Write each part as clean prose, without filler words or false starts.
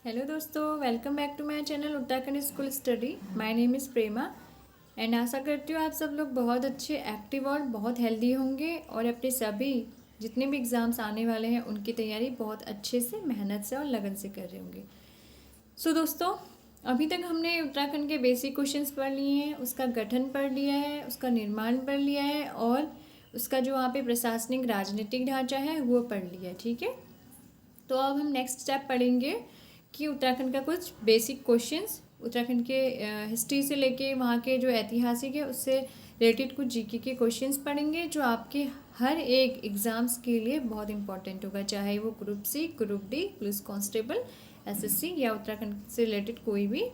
Hello दोस्तों, welcome back to my channel Uttarakhand school study. My name is Prema and आशा करती हूँ आप सब लोग बहुत अच्छे, एक्टिव और बहुत हेल्दी होंगे और अपने सभी जितने भी एग्ज़ाम्स आने वाले हैं उनकी तैयारी बहुत अच्छे से, मेहनत से और लगन से कर रहे होंगे। सो दोस्तों, अभी तक हमने उत्तराखंड के बेसिक क्वेश्चंस पढ़ लिए हैं, उसका गठन पढ़ लिया है, उसका निर्माण पढ़ लिया है और उसका जो वहाँ पे प्रशासनिक राजनीतिक ढांचा है वो पढ़ लिया है। ठीक है, तो अब हम नेक्स्ट स्टेप पढ़ेंगे कि उत्तराखंड का कुछ बेसिक क्वेश्चंस, उत्तराखंड के हिस्ट्री से लेके वहाँ के जो ऐतिहासिक है उससे रिलेटेड कुछ जीके के क्वेश्चंस पढ़ेंगे जो आपके हर एक एग्ज़ाम्स के लिए बहुत इंपॉर्टेंट होगा, चाहे वो group C, group D, police constable, SSC या उत्तराखंड से रिलेटेड कोई भी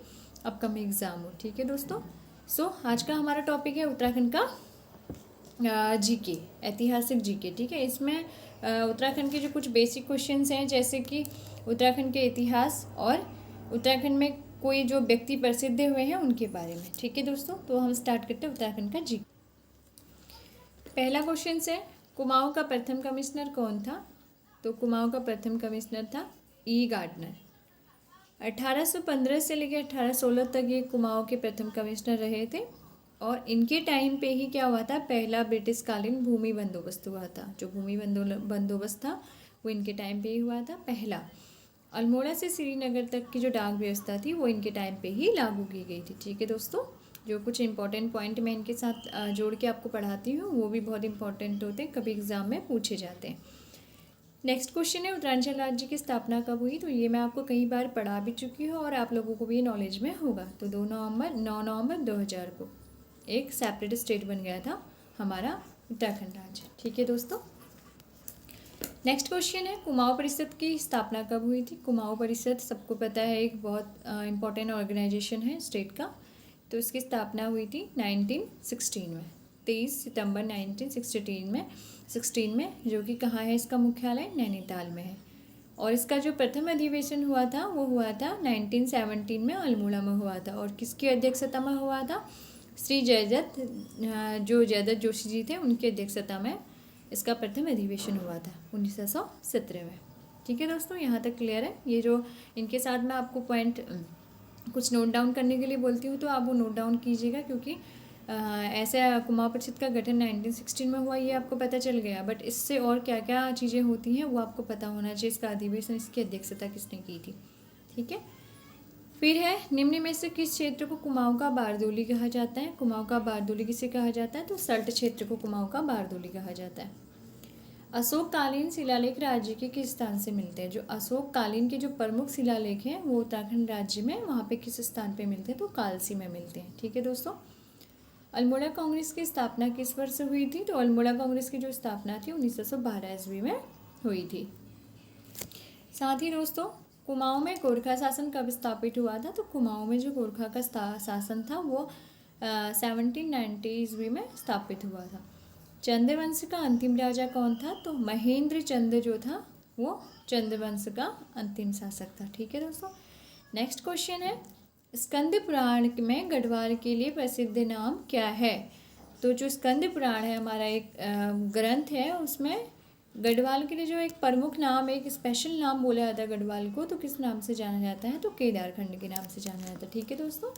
अपकमिंग एग्ज़ाम हो। ठीक है दोस्तों, सो आज का हमारा टॉपिक है उत्तराखंड का जीके, ऐतिहासिक जीके। ठीक है, इसमें उत्तराखंड के जो कुछ बेसिक क्वेश्चंस हैं जैसे कि उत्तराखंड के इतिहास और उत्तराखंड में कोई जो व्यक्ति प्रसिद्ध हुए हैं उनके बारे में। ठीक है दोस्तों, तो हम स्टार्ट करते हैं उत्तराखंड का जीके। पहला क्वेश्चन है, कुमाऊं का प्रथम कमिश्नर कौन था? तो कुमाऊं का प्रथम कमिश्नर था ई गार्डनर। 1815 से लेकर 1816 तक ये कुमाऊं के प्रथम कमिश्नर रहे थे और इनके टाइम पे ही क्या हुआ था, पहला ब्रिटिश कालीन भूमि बंदोबस्त हुआ था। जो भूमि बंदोबस्त था वो इनके टाइम पे ही हुआ था पहला। अल्मोड़ा से श्रीनगर तक की जो डाक व्यवस्था थी वो इनके टाइम पे ही लागू की गई थी। ठीक है दोस्तों, जो कुछ इंपॉर्टेंट पॉइंट मैं इनके साथ जोड़ के आपको पढ़ाती हूँ वो भी बहुत इंपॉर्टेंट होते हैं, कभी एग्जाम में पूछे जाते हैं। नेक्स्ट क्वेश्चन है, उत्तरांचल राज्य की स्थापना कब हुई? तो ये मैं आपको कई बार पढ़ा भी चुकी हूँ और आप लोगों को भी नॉलेज में होगा। तो 9 नवंबर 2000 को एक सेपरेट स्टेट बन गया था हमारा उत्तराखंड राज्य। ठीक है दोस्तों, नेक्स्ट क्वेश्चन है, कुमाऊं परिषद की स्थापना कब हुई थी? कुमाऊं परिषद सबको पता है एक बहुत इंपॉर्टेंट ऑर्गेनाइजेशन है स्टेट का। तो इसकी स्थापना हुई थी 1916 में, 23 सितंबर 1916 में, जो कि कहाँ है इसका मुख्यालय? नैनीताल में है। और इसका जो प्रथम अधिवेशन हुआ था वो हुआ था 1917 में, अल्मोड़ा में हुआ था। और किसकी अध्यक्षता में हुआ था? श्री जयदत्त जोशी जी थे, उनकी अध्यक्षता में इसका प्रथम अधिवेशन हुआ था 1917 में। ठीक है दोस्तों, यहाँ तक क्लियर है? ये जो इनके साथ मैं आपको पॉइंट कुछ नोट डाउन करने के लिए बोलती हूँ तो आप वो नोट डाउन कीजिएगा, क्योंकि ऐसा कुमाऊं परिषद का गठन 1916 में हुआ ये आपको पता चल गया, बट इससे और क्या क्या चीज़ें होती हैं वो आपको पता होना चाहिए। इसका अधिवेशन, इसकी अध्यक्षता किसने की थी? ठीक है, फिर है, निम्न में से किस क्षेत्र को कुमाऊं का बारदोली कहा जाता है? कुमाऊं का बारदोली किसे कहा जाता है? तो सल्ट क्षेत्र को कुमाऊं का बारदोली कहा जाता है। अशोक कालीन शिलालेख राज्य के किस स्थान से मिलते हैं? जो अशोक कालीन के जो प्रमुख शिलालेख हैं वो उत्तराखंड राज्य में वहाँ पे किस स्थान पे मिलते हैं? तो कालसी में मिलते हैं। ठीक है दोस्तों, अल्मोड़ा कांग्रेस की स्थापना किस वर्ष हुई थी? तो अल्मोड़ा कांग्रेस की जो स्थापना थी 1912 ईस्वी में हुई थी। साथ ही दोस्तों, कुमाऊं में गोरखा शासन कब स्थापित हुआ था? तो कुमाऊं में जो गोरखा का शासन था वो 1790 ईस्वी में स्थापित हुआ था। चंद्रवंश का अंतिम राजा कौन था? तो महेंद्र चंद्र जो था वो चंद्रवंश का अंतिम शासक था। ठीक है दोस्तों, नेक्स्ट क्वेश्चन है, स्कंद पुराण में गढ़वाल के लिए प्रसिद्ध नाम क्या है? तो जो स्कंद पुराण है हमारा एक ग्रंथ है, उसमें गढ़वाल के लिए जो एक प्रमुख नाम, एक स्पेशल नाम बोला जाता है गढ़वाल को, तो किस नाम से जाना जाता है? तो केदारखंड के नाम से जाना जाता है। ठीक है दोस्तों,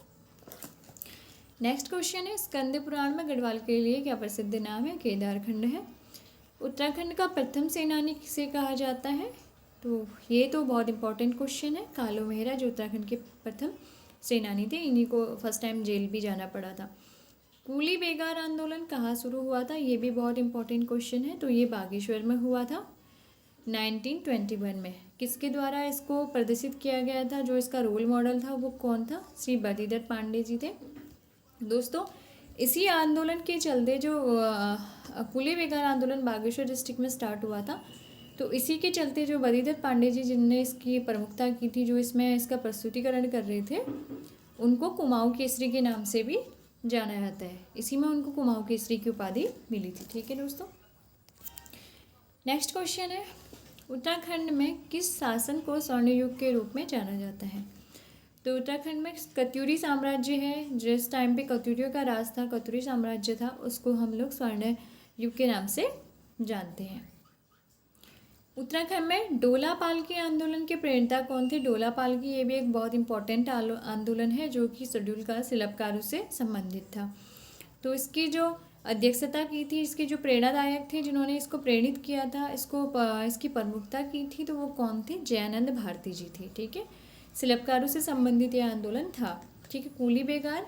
नेक्स्ट क्वेश्चन है, स्कंद पुराण में गढ़वाल के लिए क्या प्रसिद्ध नाम है? केदारखंड है। उत्तराखंड का प्रथम सेनानी किसे कहा जाता है? तो ये तो बहुत इंपॉर्टेंट क्वेश्चन है। कालू मेहरा जो उत्तराखंड के प्रथम सेनानी थे, इन्हीं को फर्स्ट टाइम जेल भी जाना पड़ा था। कूली बेगार आंदोलन कहाँ शुरू हुआ था? ये भी बहुत इंपॉर्टेंट क्वेश्चन है। तो ये बागेश्वर में हुआ था 1921 में। किसके द्वारा इसको प्रदर्शित किया गया था? जो इसका रोल मॉडल था वो कौन था? श्री बद्रीधर पांडे जी थे। दोस्तों, इसी आंदोलन के चलते जो कूली बेगार आंदोलन बागेश्वर डिस्ट्रिक्ट में स्टार्ट हुआ था, तो इसी के चलते जो बद्रीधर पांडे जी जिनने इसकी प्रमुखता की थी, जो इसमें इसका प्रस्तुतिकरण कर रहे थे, उनको कुमाऊं केसरी के नाम से भी जाना जाता है। इसी में उनको कुमाऊं केसरी की उपाधि मिली थी। ठीक है दोस्तों, नेक्स्ट क्वेश्चन है, उत्तराखंड में किस शासन को स्वर्ण युग के रूप में जाना जाता है? तो उत्तराखंड में कत्यूरी साम्राज्य है, जिस टाइम पे कत्यूरियों का राज था, कत्यूरी साम्राज्य था, उसको हम लोग स्वर्ण युग के नाम से जानते हैं। उत्तराखंड में डोला पालकी आंदोलन के प्रणेता कौन थे? डोला पालकी, ये भी एक बहुत इंपॉर्टेंट आंदोलन है जो कि शेड्यूल कास्ट शिल्पकारों से संबंधित था। तो इसकी जो अध्यक्षता की थी, इसके जो प्रेरणादायक थे, जिन्होंने इसको प्रेरित किया था, इसकी प्रमुखता की थी, तो वो कौन थे? जयानंद भारती जी थे। ठीक है, शिल्पकारों से संबंधित यह आंदोलन था। ठीक है, कूली बेगार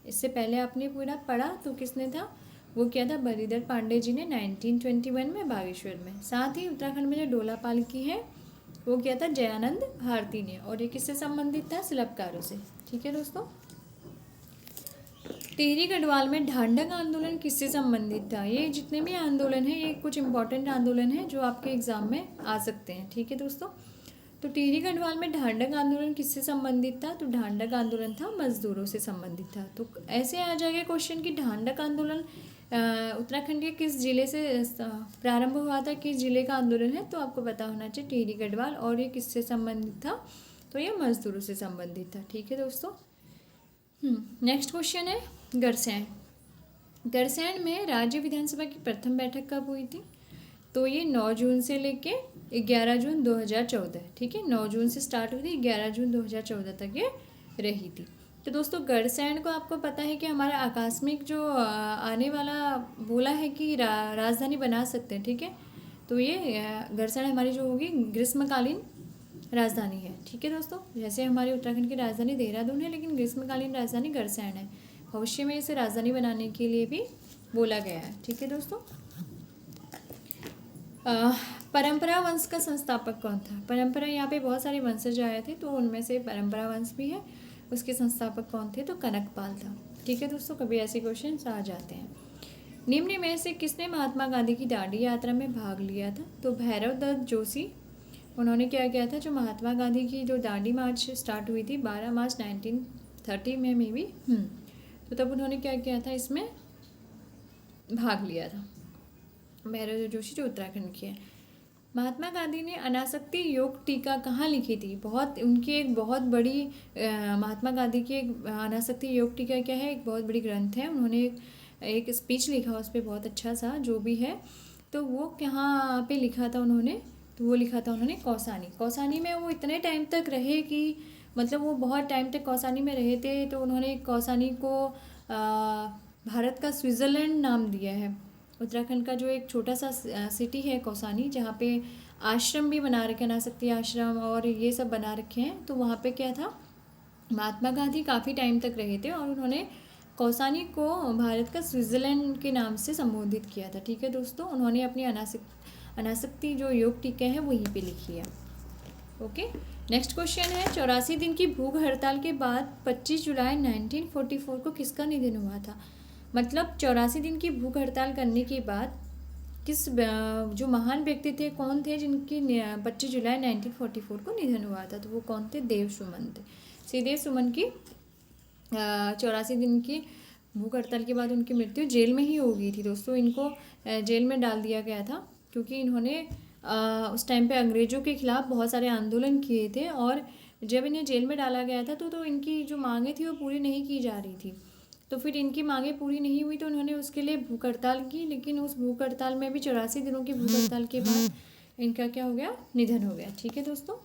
इससे पहले आपने पूरा पढ़ा, तो किसने था? वो क्या था? बलीधर पांडे जी ने 1921 में बागेश्वर में। साथ ही उत्तराखंड में जो डोला पालकी है वो क्या था? जयानंद भारती ने। और ये किससे संबंधित था? शिल्पकारों से। ठीक है दोस्तों, टिहरी गढ़वाल में ढांढक आंदोलन किससे संबंधित था? ये जितने भी आंदोलन हैं ये कुछ इंपॉर्टेंट आंदोलन हैं जो आपके एग्जाम में आ सकते हैं। ठीक है दोस्तों, तो टिहरी गढ़वाल में ढांढक आंदोलन किससे संबंधित था? तो ढांढक आंदोलन था मजदूरों से संबंधित था। तो ऐसे आ जाएगा क्वेश्चन कि ढांढक आंदोलन उत्तराखंड के किस जिले से प्रारंभ हुआ था, किस जिले का आंदोलन है? तो आपको पता होना चाहिए टिहरी गढ़वाल। और ये किससे संबंधित था? तो ये मजदूरों से संबंधित था। ठीक है दोस्तों, नेक्स्ट क्वेश्चन है गरसैंण। गरसैंण में राज्य विधानसभा की प्रथम बैठक कब हुई थी? तो ये 9 जून से लेके 11 जून 2014। ठीक है, 9 जून से स्टार्ट हुई थी, 11 जून 2014 तक ये रही थी। तो दोस्तों गरसैंण को आपको पता है कि हमारा आकस्मिक जो आने वाला बोला है कि राजधानी बना सकते हैं। ठीक है, तो ये गरसैंण हमारी जो होगी ग्रीष्मकालीन राजधानी है। ठीक है दोस्तों, जैसे हमारे उत्तराखंड की राजधानी देहरादून है, लेकिन ग्रीष्मकालीन राजधानी गरसैंण है। भविष्य में इसे राजधानी बनाने के लिए भी बोला गया है। ठीक है दोस्तों, परंपरा वंश का संस्थापक कौन था? परंपरा, यहाँ पे बहुत सारे वंशज आए थे, तो उनमें से परंपरा वंश भी है। उसके संस्थापक कौन थे? तो कनकपाल था। ठीक है दोस्तों, कभी ऐसे क्वेश्चन आ जाते हैं। निम्न में से किसने महात्मा गांधी की दांडी यात्रा में भाग लिया था? तो भैरव दत्त जोशी, उन्होंने क्या किया था? जो महात्मा गांधी की जो दांडी मार्च स्टार्ट हुई थी 12 मार्च 1930 में मे बी, तो तब उन्होंने क्या किया था? इसमें भाग लिया था। भैरव जोशी जो उत्तराखंड के हैं। महात्मा गांधी ने अनासक्ति योग टीका कहाँ लिखी थी? बहुत उनकी एक बहुत बड़ी महात्मा गांधी की एक अनासक्ति योग टीका क्या है? एक बहुत बड़ी ग्रंथ है। उन्होंने एक स्पीच लिखा उस पर बहुत अच्छा सा जो भी है। तो वो कहाँ पे लिखा था उन्होंने? तो वो लिखा था उन्होंने कौसानी। कौसानी में वो इतने टाइम तक रहे कि मतलब वो बहुत टाइम तक कौसानी में रहे थे। तो उन्होंने कौसानी को भारत का स्विट्ज़रलैंड नाम दिया है। उत्तराखंड का जो एक छोटा सा सिटी है कौसानी, जहाँ पे आश्रम भी बना रखे हैं, अनासक्ति आश्रम और ये सब बना रखे हैं। तो वहाँ पे क्या था? महात्मा गांधी काफ़ी टाइम तक रहे थे और उन्होंने कौसानी को भारत का स्विट्ज़रलैंड के नाम से संबोधित किया था। ठीक है दोस्तों, उन्होंने अपनी अनासक्ति जो योग टीका है वहीं पे लिखी है। ओके, नेक्स्ट क्वेश्चन है 84 दिन की भूख हड़ताल के बाद 25 जुलाई 1944 को किसका निधन हुआ था? मतलब 84 दिन की भूख हड़ताल करने के बाद किस जो महान व्यक्ति थे, कौन थे जिनकी 25 जुलाई 1944 को निधन हुआ था? तो वो कौन थे? देव सुमन थे। श्रीदेव सुमन की 84 दिन की भूख हड़ताल के बाद उनकी मृत्यु जेल में ही हो गई थी दोस्तों। इनको जेल में डाल दिया गया था क्योंकि इन्होंने उस टाइम पे अंग्रेज़ों के खिलाफ बहुत सारे आंदोलन किए थे और जब इन्हें जेल में डाला गया था तो इनकी जो मांगें थी वो पूरी नहीं की जा रही थी। तो फिर इनकी मांगें पूरी नहीं हुई तो उन्होंने उसके लिए भूख हड़ताल की। लेकिन उस भूख हड़ताल में भी 84 दिनों की भूख हड़ताल के बाद इनका क्या हो गया? निधन हो गया। ठीक है दोस्तों,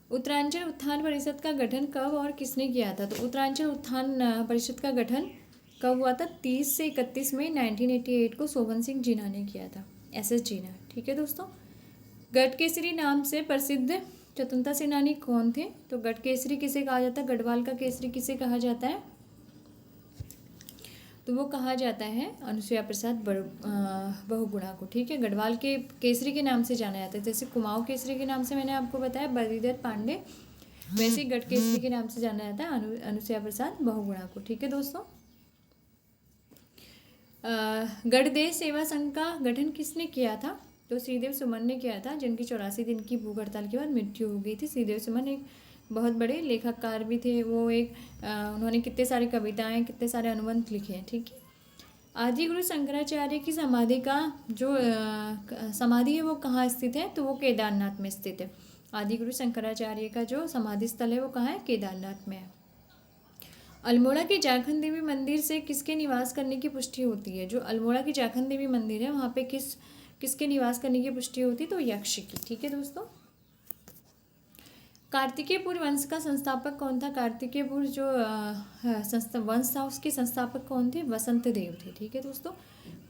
उत्तरांचल उत्थान परिषद का गठन कब और किसने किया था? तो उत्तरांचल उत्थान परिषद का गठन कब हुआ था? 30 से 31 मई 1988 को सोवन सिंह जीना ने किया था, SS जीना। ठीक है दोस्तों, गढ़केसरी नाम से प्रसिद्ध स्वतंत्रता सेनानी कौन थे? तो गढ़केसरी किसे कहा जाता है? गढ़वाल का केसरी किसे कहा जाता है? तो वो कहा जाता है अनुसुईया प्रसाद बहुगुणा को। ठीक है, गढ़वाल के केसरी के नाम से जाना जाता है। जैसे कुमाऊं केसरी के नाम से मैंने आपको बताया बलीधर पांडे, वैसे गढ़ केसरी के नाम से जाना जाता है अनुसुईया प्रसाद बहुगुणा को। ठीक है दोस्तों, गढ़देव सेवा संघ का गठन किसने किया था? तो श्रीदेव सुमन ने किया था, जिनकी 84 दिन की भूख हड़ताल के बाद मृत्यु हो गई थी। श्रीदेव सुमन एक बहुत बड़े लेखककार भी थे। वो एक उन्होंने कितने सारी कविताएं, कितने सारे अनुबंध लिखे हैं। ठीक है, आदि गुरु शंकराचार्य की समाधि का जो समाधि है वो कहाँ स्थित है? तो वो केदारनाथ में स्थित है। आदि गुरु शंकराचार्य का जो समाधि स्थल है वो कहाँ है? केदारनाथ में है। अल्मोड़ा की जाखन देवी मंदिर से किसके निवास करने की पुष्टि होती है? जो अल्मोड़ा की जाखन देवी मंदिर है वहाँ पे किस किसके निवास करने की पुष्टि होती, तो यक्ष की। ठीक है दोस्तों। कार्तिकेयपुर वंश का संस्थापक कौन था? कार्तिकेयपुर जो वंश था उसके संस्थापक कौन थे? वसंत देव थे। ठीक है दोस्तों।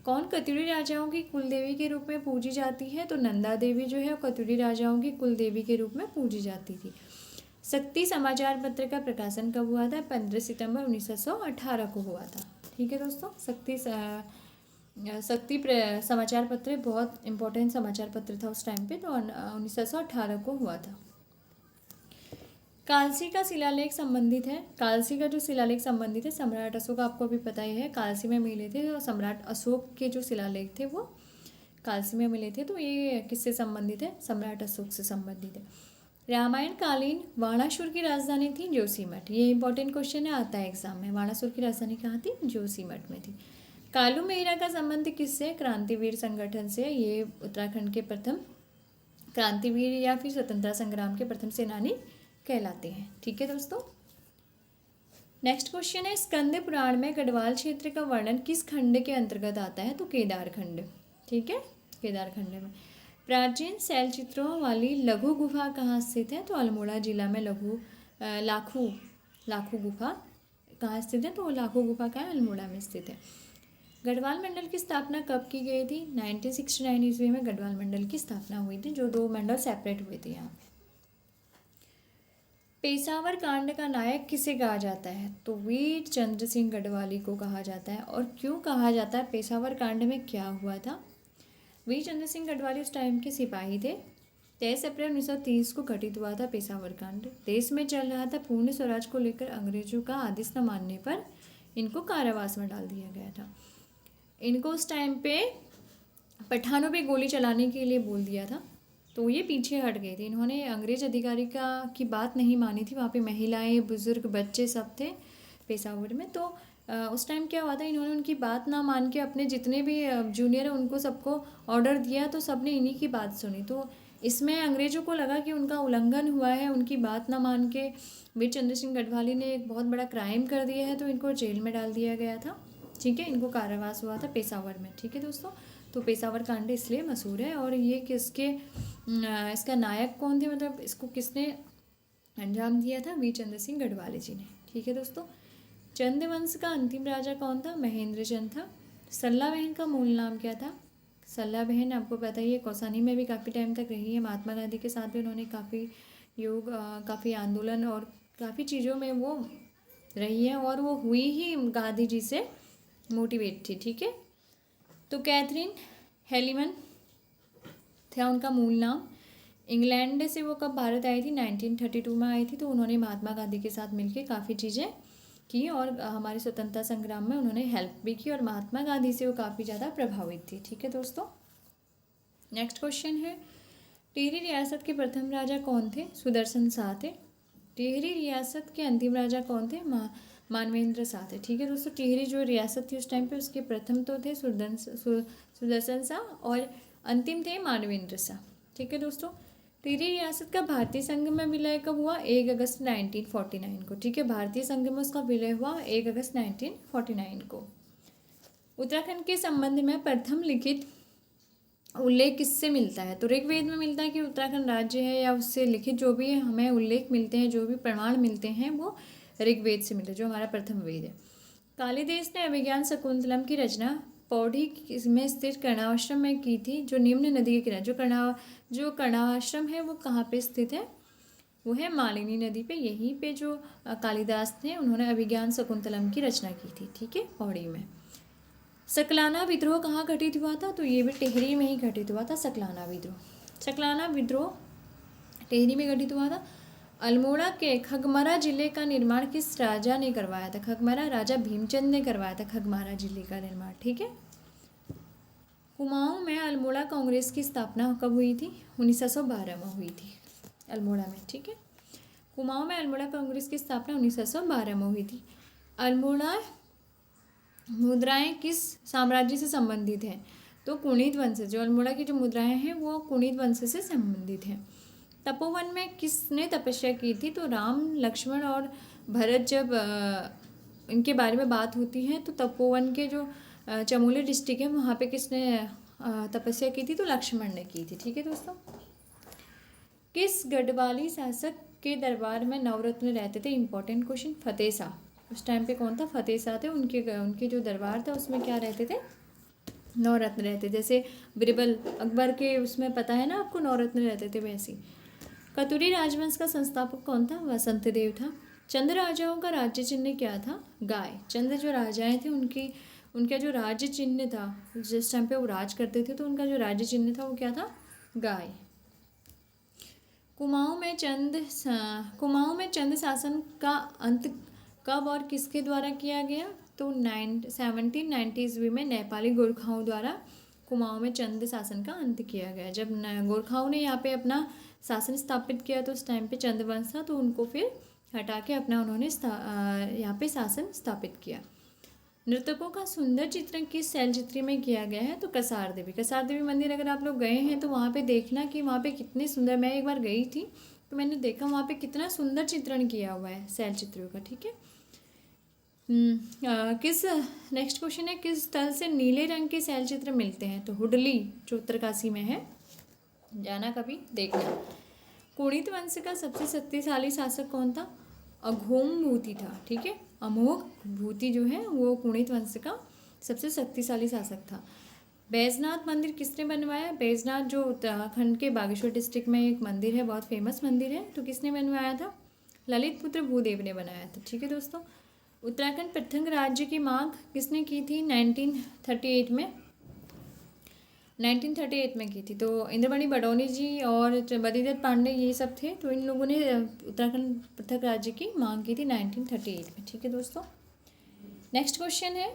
कौन कत्यूरी राजाओं की कुल देवी के रूप में पूजी जाती है? तो नंदा देवी जो है कत्यूरी राजाओं की कुल देवी के रूप में पूजी जाती थी। शक्ति समाचार पत्र का प्रकाशन कब हुआ था? 15 सितंबर 1918 को हुआ था। ठीक है दोस्तों। शक्ति समाचार पत्र बहुत इंपॉर्टेंट समाचार पत्र था उस टाइम पे, तो 1918 को हुआ था। कालसी का शिलालेख संबंधित है। कालसी का जो शिलालेख संबंधित है सम्राट अशोक, आपको अभी पता ही है कालसी में मिले थे, और सम्राट अशोक के जो शिलालेख थे वो कालसी में मिले थे। तो ये किससे संबंधित है? सम्राट अशोक से संबंधित है। रामायण कालीन वाणासुर की राजधानी थी जोशीमठ। ये इंपॉर्टेंट क्वेश्चन है, आता है एग्जाम में। वाणासुर की राजधानी कहाँ थी? जोशीमठ में थी। कालू मेहरा का संबंध किससे? क्रांतिवीर संगठन से। ये उत्तराखंड के प्रथम क्रांतिवीर या फिर स्वतंत्रता संग्राम के प्रथम सेनानी कहलाते हैं। ठीक है दोस्तों। नेक्स्ट क्वेश्चन है, स्कंद पुराण में गढ़वाल क्षेत्र का वर्णन किस खंड के अंतर्गत आता है? तो केदार खंड। ठीक है, केदार खंड में। प्राचीन शैल चित्रों वाली लघु गुफा कहाँ स्थित है? तो अल्मोड़ा जिला में लाखू गुफा कहाँ स्थित है? तो लाखू गुफा का अल्मोड़ा में स्थित है। गढ़वाल मंडल की स्थापना कब की गई थी? 1969 ईस्वी में गढ़वाल मंडल की स्थापना हुई थी, जो 2 मंडल सेपरेट हुए थे यहाँ पे। पेशावर कांड का नायक किसे कहा जाता है? तो वीर चंद्र सिंह गढ़वाली को कहा जाता है। और क्यों कहा जाता है? पेशावर कांड में क्या हुआ था? वीर चंद्र सिंह गढ़वाली उस टाइम के सिपाही थे। 23 अप्रैल 1930 को घटित हुआ था पेशावर कांड। देश में चल रहा था पूर्ण स्वराज को लेकर अंग्रेजों का आदेश न मानने पर इनको कारावास में डाल दिया गया था। इनको उस टाइम पे पठानों पे गोली चलाने के लिए बोल दिया था, तो ये पीछे हट गए थे। इन्होंने अंग्रेज अधिकारी की बात नहीं मानी थी। वहाँ पे महिलाएं, बुजुर्ग, बच्चे सब थे पेशावर में। तो उस टाइम क्या हुआ था, इन्होंने उनकी बात ना मान के अपने जितने भी जूनियर हैं उनको सबको ऑर्डर दिया, तो सबने इन्हीं की बात सुनी। तो इसमें अंग्रेजों को लगा कि उनका उल्लंघन हुआ है, उनकी बात ना मान के वीर चंद्र सिंह गढ़वाली ने एक बहुत बड़ा क्राइम कर दिया है, तो इनको जेल में डाल दिया गया था। ठीक है, इनको कारावास हुआ था पेशावर में। ठीक है दोस्तों। तो पेशावर कांड इसलिए मशहूर है। और ये इसका नायक कौन थे, मतलब इसको किसने अंजाम दिया था? वीर चंद्र सिंह गढ़वाली जी ने। ठीक है दोस्तों। चंद वंश का अंतिम राजा कौन था? महेंद्र चंद था। सल्ला बहन का मूल नाम क्या था? सल्ला बहन आपको पता ही है कौसानी में भी काफ़ी टाइम तक रही है। महात्मा गांधी के साथ भी उन्होंने काफ़ी आंदोलन और काफ़ी चीज़ों में वो रही है, और वो हुई ही गांधी जी से मोटिवेट थी। ठीक है। तो कैथरीन हेलीमन था उनका मूल नाम। इंग्लैंड से वो कब भारत आई थी? 1932 में आई थी। तो उन्होंने महात्मा गांधी के साथ मिलकर काफ़ी चीज़ें की, और हमारे स्वतंत्रता संग्राम में उन्होंने हेल्प भी की, और महात्मा गांधी से वो काफ़ी ज़्यादा प्रभावित थी। ठीक है दोस्तों। नेक्स्ट क्वेश्चन है, टिहरी रियासत के प्रथम राजा कौन थे? सुदर्शन शाह थे। टिहरी रियासत के अंतिम राजा कौन थे? मानवेंद्र शाह थे। ठीक है दोस्तों। टिहरी जो रियासत थी उस टाइम पे उसके प्रथम तो थे सुदर्शन शाह, और अंतिम थे मानवेंद्र शाह। ठीक है दोस्तों। टिहरी रियासत का भारतीय संघ में विलय कब हुआ? 1 अगस्त 1949 को। ठीक है, भारतीय संघ में उसका विलय हुआ 1 अगस्त 1949 को। उत्तराखंड के संबंध में प्रथम लिखित उल्लेख किससे मिलता है? तो ऋग्वेद में मिलता है कि उत्तराखंड राज्य है, या उससे लिखित जो भी हमें उल्लेख मिलते हैं, जो भी प्रमाण मिलते हैं, वो ऋग्वेद से मिलते हैं, जो हमारा प्रथम वेद है। कालिदास ने अभिज्ञान शकुंतलम की रचना पौड़ी में स्थित कर्णाश्रम में की थी, जो निम्न नदी के किनारे। जो कर्णाश्रम है वो कहाँ पे स्थित है? वो है मालिनी नदी पे। यहीं पे जो कालिदास ने उन्होंने अभिज्ञान शकुंतलम की रचना की थी। ठीक है, पौड़ी में। सकलाना विद्रोह कहाँ घटित हुआ था? तो ये भी टिहरी में ही घटित हुआ था। सकलाना विद्रोह टिहरी में घटित हुआ था। अल्मोड़ा के खगमारा जिले का निर्माण किस राजा ने करवाया था? खगमारा राजा भीमचंद ने करवाया था खगमारा जिले का निर्माण। ठीक है। कुमाऊं में अल्मोड़ा कांग्रेस की स्थापना कब हुई थी? 1912 में हुई थी अल्मोड़ा में। ठीक है, कुमाऊं में अल्मोड़ा कांग्रेस की स्थापना 1912 में हुई थी। अल्मोड़ा मुद्राएं किस साम्राज्य से संबंधित हैं? तो कुणित वंश से। जो अल्मोड़ा की जो मुद्राएं हैं वो कुणित वंश से संबंधित हैं। तपोवन में किसने तपस्या की थी? तो राम, लक्ष्मण और भरत जब इनके बारे में बात होती है, तो तपोवन के जो चमोली डिस्ट्रिक्ट है वहाँ पे किसने तपस्या की थी? तो लक्ष्मण ने की थी। ठीक है दोस्तों। किस गढ़वाली शासक के दरबार में नवरत्न रहते थे? Important question. फतेह शाह। उस टाइम पे कौन था? फतेह शाह थे। उनके जो दरबार था उसमें क्या रहते थे? नवरत्न रहते। जैसे बिरबल अकबर के उसमें पता है ना आपको, नवरत्न रहते थे वैसे ही। कतुरी राजवंश का संस्थापक कौन था? वसंत देव था। चंद राजाओं का राज्य चिन्ह क्या था? गाय। चंद जो राजाएं थे उनका जो राज्य चिन्ह था, जिस टाइम पे वो राज करते थे तो उनका जो राज्य चिन्ह था वो क्या था? गाय। कुमाऊं में चंद शासन का अंत कब और किसके द्वारा किया गया? तो 1790 ईस्वी में नेपाली गोरखाओं द्वारा कुमाऊं में चंद शासन का अंत किया गया। जब गोरखाओं ने यहाँ पे अपना शासन स्थापित किया तो उस टाइम पे चंद वंश था, तो उनको फिर हटा के अपना उन्होंने यहाँ पे शासन स्थापित किया। नृतकों का सुंदर चित्रण किस शैलचित्री में किया गया है? तो कसार देवी मंदिर अगर आप लोग गए हैं तो वहाँ पे देखना कि वहाँ पे कितने सुंदर, मैं एक बार गई थी तो मैंने देखा वहाँ पे कितना सुंदर चित्रण किया हुआ है शैलचित्रों का। ठीक है। नेक्स्ट क्वेश्चन है, किस स्थल से नीले रंग के शैलचित्र मिलते हैं? तो हुडली जो उत्तरकाशी में है, जाना कभी देखना। कुणित वंश का सबसे शक्तिशाली शासक कौन था? अघोम भूति था। ठीक है। अमोघ भूति जो है वो कुणित वंश का सबसे शक्तिशाली शासक था। बैजनाथ मंदिर किसने बनवाया? बैजनाथ जो उत्तराखंड के बागेश्वर डिस्ट्रिक्ट में एक मंदिर है, बहुत फेमस मंदिर है, तो किसने बनवाया था? ललित पुत्र भूदेव ने बनाया था। ठीक है दोस्तों। उत्तराखंड पृथक राज्य की मांग किसने की थी? 1938 में की थी। तो इंद्रमणि बडौनी जी और बद्रीदत्त पांडे ये सब थे, तो इन लोगों ने उत्तराखंड पृथक राज्य की मांग की थी 1938 में। ठीक है दोस्तों। नेक्स्ट क्वेश्चन है,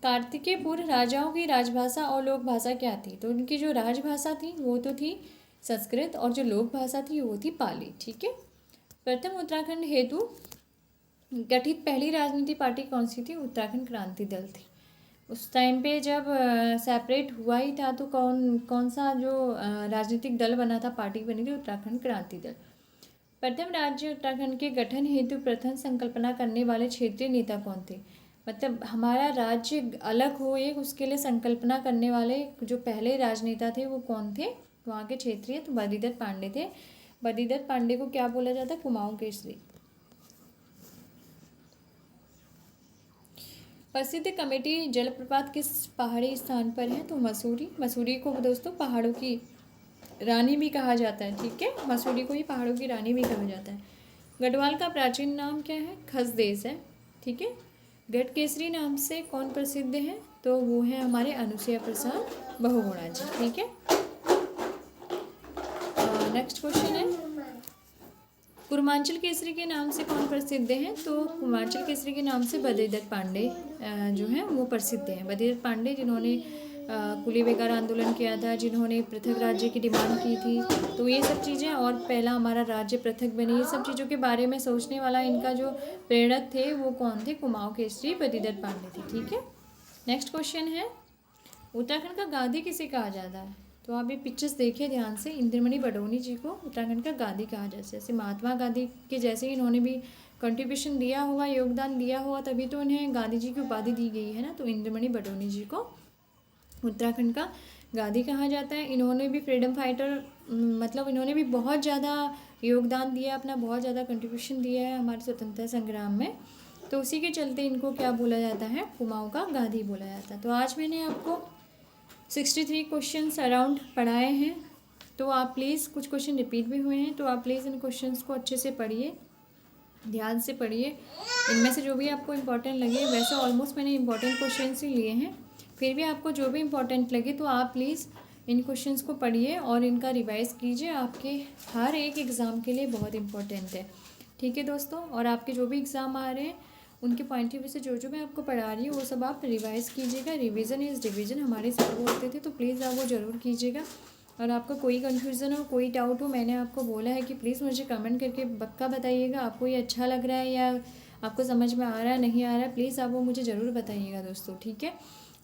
कार्तिकेय पूर्व राजाओं की राजभाषा और लोक भाषा क्या थी? तो उनकी जो राजभाषा थी वो तो थी संस्कृत और जो लोक भाषा थी वो थी पाली। ठीक है। प्रथम उत्तराखंड हेतु गठित पहली राजनीतिक पार्टी कौन सी थी? उत्तराखंड क्रांति दल थी। उस टाइम पे जब सेपरेट हुआ ही था तो कौन सा जो राजनीतिक दल बना था, पार्टी बनी थी? उत्तराखंड क्रांति दल। प्रथम राज्य उत्तराखंड के गठन हेतु प्रथम संकल्पना करने वाले क्षेत्रीय नेता कौन थे? मतलब हमारा राज्य अलग हो एक, उसके लिए संकल्पना करने वाले जो पहले राजनेता थे वो कौन थे वहाँ के क्षेत्रीय? तो बद्रीदत्त पांडे थे। बद्रीदत्त पांडे को क्या बोला जाता है? कुमाऊं केसरी। प्रसिद्ध कमेटी जलप्रपात किस पहाड़ी स्थान पर है? तो मसूरी। मसूरी को दोस्तों पहाड़ों की रानी भी कहा जाता है। ठीक है। मसूरी को ही पहाड़ों की रानी भी कहा जाता है। गढ़वाल का प्राचीन नाम क्या है? खसदेश है। ठीक है। गढ़केसरी नाम से कौन प्रसिद्ध है? तो वो है हमारे अनुसुईया प्रसाद बहुगुणा जी। ठीक है। नेक्स्ट क्वेश्चन है, कुर्मांचल केसरी के नाम से कौन प्रसिद्ध हैं? तो कुर्मांचल केसरी के नाम से बद्रीदत्त पांडे जो हैं वो प्रसिद्ध हैं। बद्रीदत्त पांडे जिन्होंने कुली बेगार आंदोलन किया था, जिन्होंने पृथक राज्य की डिमांड की थी, तो ये सब चीज़ें, और पहला हमारा राज्य पृथक बने, ये सब चीज़ों के बारे में सोचने वाला इनका जो प्रेरक थे वो कौन थे? कुमाऊं केसरी बद्रीदत्त पांडे थे। ठीक है। नेक्स्ट क्वेश्चन है, उत्तराखंड का गांधी किसे कहा जाता है? तो आप ये पिक्चर्स देखिए ध्यान से। इंद्रमणि बडौनी जी को उत्तराखंड का गांधी कहा जाता है। जैसे महात्मा गांधी के जैसे ही इन्होंने भी कंट्रीब्यूशन दिया होगा, योगदान दिया होगा, तभी तो उन्हें गांधी जी की उपाधि दी गई है ना। तो इंद्रमणि बडौनी जी को उत्तराखंड का गांधी कहा जाता है। इन्होंने भी फ्रीडम फाइटर, मतलब इन्होंने भी बहुत ज़्यादा योगदान दिया, अपना बहुत ज़्यादा कंट्रीब्यूशन दिया है हमारे स्वतंत्रता संग्राम में, तो उसी के चलते इनको क्या बोला जाता है? कुमाऊं का गांधी बोला जाता है। तो आज मैंने आपको 63 क्वेश्चंस अराउंड पढ़ाए हैं, तो आप प्लीज़, कुछ क्वेश्चन रिपीट भी हुए हैं, तो आप प्लीज़ इन क्वेश्चंस को अच्छे से पढ़िए, ध्यान से पढ़िए। इनमें से जो भी आपको इम्पोर्टेंट लगे, वैसे ऑलमोस्ट मैंने इंपॉर्टेंट क्वेश्चंस ही लिए हैं, फिर भी आपको जो भी इम्पोर्टेंट लगे तो आप प्लीज़ इन क्वेश्चंस को पढ़िए और इनका रिवाइज़ कीजिए। आपके हर एक एग्ज़ाम के लिए बहुत इंपॉर्टेंट है। ठीक है दोस्तों। और आपके जो भी एग्ज़ाम आ रहे हैं उनके पॉइंट ऑफ व्यू से जो मैं आपको पढ़ा रही हूँ वो सब आप रिवाइज़ कीजिएगा। रिवीजन इज़ डिवीजन हमारे सर बोलते थे, तो प्लीज़ आप वो ज़रूर कीजिएगा। और आपका कोई कन्फ्यूज़न हो, कोई डाउट हो, मैंने आपको बोला है कि प्लीज़ मुझे कमेंट करके पक्का बताइएगा। आपको ये अच्छा लग रहा है या आपको समझ में आ रहा है, नहीं आ रहा है, प्लीज़ आप वो मुझे ज़रूर बताइएगा दोस्तों। ठीक है।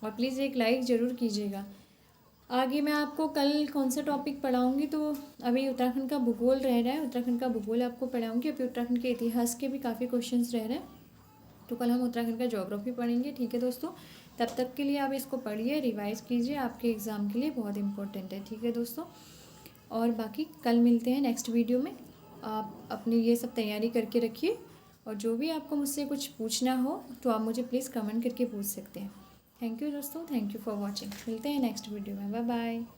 और प्लीज़ एक लाइक ज़रूर कीजिएगा। आगे मैं आपको कल कौन सा टॉपिक पढ़ाऊँगी, तो अभी उत्तराखंड का भूगोल रह रहा है, उत्तराखंड का भूगोल आपको पढ़ाऊँगी। अभी उत्तराखंड के इतिहास के भी काफ़ी क्वेश्चन रह रहे हैं, तो कल हम उत्तराखंड का ज्योग्राफी पढ़ेंगे। ठीक है दोस्तों। तब तक के लिए आप इसको पढ़िए, रिवाइज़ कीजिए, आपके एग्ज़ाम के लिए बहुत इंपॉर्टेंट है। ठीक है दोस्तों, और बाकी कल मिलते हैं नेक्स्ट वीडियो में। आप अपनी ये सब तैयारी करके रखिए, और जो भी आपको मुझसे कुछ पूछना हो तो आप मुझे प्लीज़ कमेंट करके पूछ सकते हैं। थैंक यू दोस्तों, थैंक यू फॉर वॉचिंग। मिलते हैं नेक्स्ट वीडियो में, बाय बाय।